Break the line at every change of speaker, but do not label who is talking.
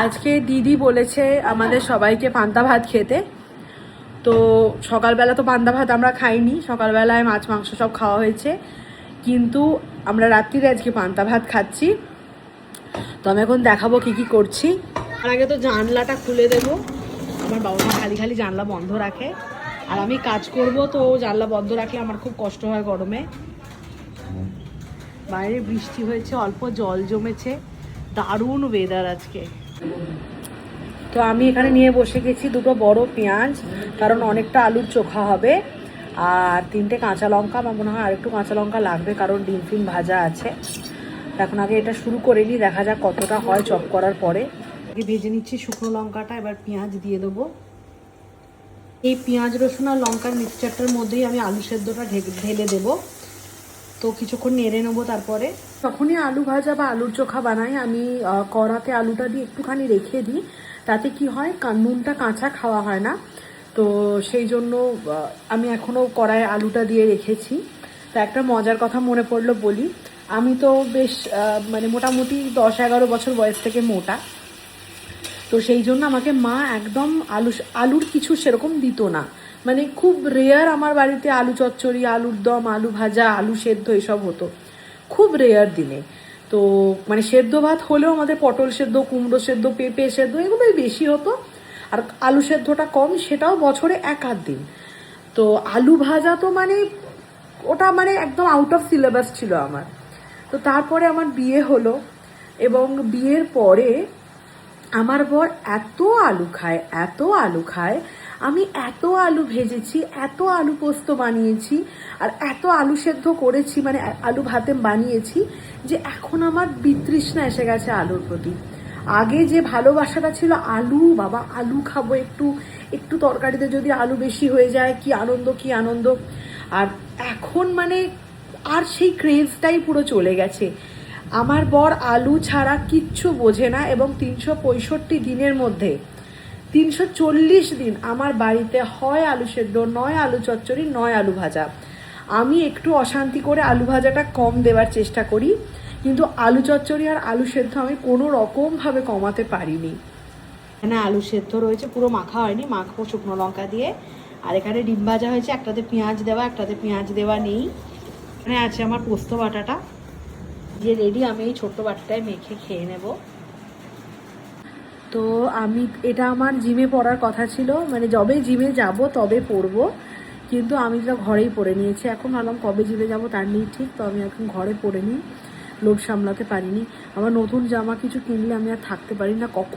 আজকে দিদি বলেছে আমাদের সবাইকে পান্তা ভাত খেতে। তো সকালবেলা তো পান্তা ভাত আমরা খাইনি, সকালবেলায় মাছ মাংস সব খাওয়া হয়েছে, কিন্তু আমরা রাত্রিরে আজকে পান্তা ভাত খাচ্ছি। তো আমি এখন দেখাবো কি কি করছি। তার আগে তো জানলাটা খুলে দেবো। আমার বাবা মা খালি খালি জানলা বন্ধ রাখে, আর আমি কাজ করব, তো জানলা বন্ধ রাখলে আমার খুব কষ্ট হয় গরমে। বাইরে বৃষ্টি হয়েছে, অল্প জল জমেছে, দারুণ ওয়েদার আজকে। তো আমি এখানে নিয়ে বসে গেছি দুটো বড় পেঁয়াজ, কারণ অনেকটা আলুর চোখা হবে, আর 3টে কাঁচা লঙ্কা। আমার মনে হয় আরেকটু কাঁচা লঙ্কা লাগবে, কারণ ডিম ফিম ভাজা আছে। এখন আগে এটা শুরু করে নিই, দেখা যাক কতটা হয় চপ করার পরে। আগে ভেজে নিচ্ছি শুকনো লঙ্কাটা, এবার পেঁয়াজ দিয়ে দেবো। এই পেঁয়াজ রসুন আর লঙ্কার মিক্সচারটার মধ্যেই আমি আলু সেদ্ধটা ঢেলে দেবো। তো কিছুক্ষণ নেড়ে নেবো। তারপরে যখনই আলু ভাজা বা আলুর চোখা বানাই, আমি কড়াতে আলুটা দিয়ে একটুখানি রেখে দিই। তাতে কি হয়, নুনটা কাঁচা খাওয়া হয় না, তো সেই জন্য আমি এখনও কড়াইয়ে আলুটা দিয়ে রেখেছি। তো একটা মজার কথা মনে পড়লো বলি। আমি তো বেশ মানে মোটামুটি 10-11 বছর বয়স থেকে মোটা, তো সেই জন্য আমাকে মা একদম আলুর কিছু সেরকম দিত না। মানে খুব রেয়ার আমার বাড়িতে আলু চচ্চড়ি, আলুর দম, আলু ভাজা, আলু সেদ্ধ এসব হতো, খুব রেয়ার দিনে। তো মানে সেদ্ধ ভাত হলেও আমাদের পটল সেদ্ধ, কুমড়ো সেদ্ধ, পেঁপে সেদ্ধ এগুলোই বেশি হতো, আর আলু সেদ্ধটা কম, সেটাও বছরে 1-8 দিন। তো আলু ভাজা তো মানে ওটা মানে একদম আউট অফ সিলেবাস ছিল আমার। তো তারপরে আমার বিয়ে হলো, এবং বিয়ের পরে আমার বর এত আলু খায়, এত আলু খায়। আমি এত আলু ভেজেছি, এত আলু পোস্ত বানিয়েছি, আর এত আলু সেদ্ধ করেছি, মানে আলু ভাতে বানিয়েছি, যে এখন আমার বিতৃষ্ণা এসে গেছে আলুর প্রতি। আগে যে ভালোবাসাটা ছিল, আলু বাবা আলু খাবো, একটু একটু তরকারিতে যদি আলু বেশি হয়ে যায় কি আনন্দ, কি আনন্দ। আর এখন মানে আর সেই ক্রেজটাই পুরো চলে গেছে। আমার বর আলু ছাড়া কিচ্ছু বোঝে না, এবং 365 দিনের মধ্যে 340 দিন আমার বাড়িতে হয় আলু সেদ্ধ, নয় আলু চচ্চড়ি, নয় আলু ভাজা। আমি একটু অশান্তি করে আলু ভাজাটা কম দেওয়ার চেষ্টা করি, কিন্তু আলু চচ্চড়ি আর আলু সেদ্ধ আমি কোনো রকমভাবে কমাতে পারিনি। এখানে আলু সেদ্ধ রয়েছে, পুরো মাখা হয়নি, মাখবো শুকনো লঙ্কা দিয়ে। আর এখানে ডিম ভাজা হয়েছে, একটাতে পেঁয়াজ দেওয়া, একটাতে পেঁয়াজ দেওয়া নেই। এখানে আছে আমার পোস্ত বাটাটা, যে রেডি। আমি এই ছোট্ট বাটিটায় মেখে খেয়ে নেব। তো আমি এটা আমার জিমে পড়ার কথা ছিল, মানে যবে জিমে যাব তবে পরবো, কিন্তু আমি তো ঘরেই পরে নিয়েছি। এখন ভাবলাম কবে জিমে যাব তার নেই ঠিক, তো আমি এখন ঘরে পরে নিই, লোভ সামলাতে পারিনি। আমার নতুন জামা কিছু কিনলে আমি আর থাকতে পারি না, কখন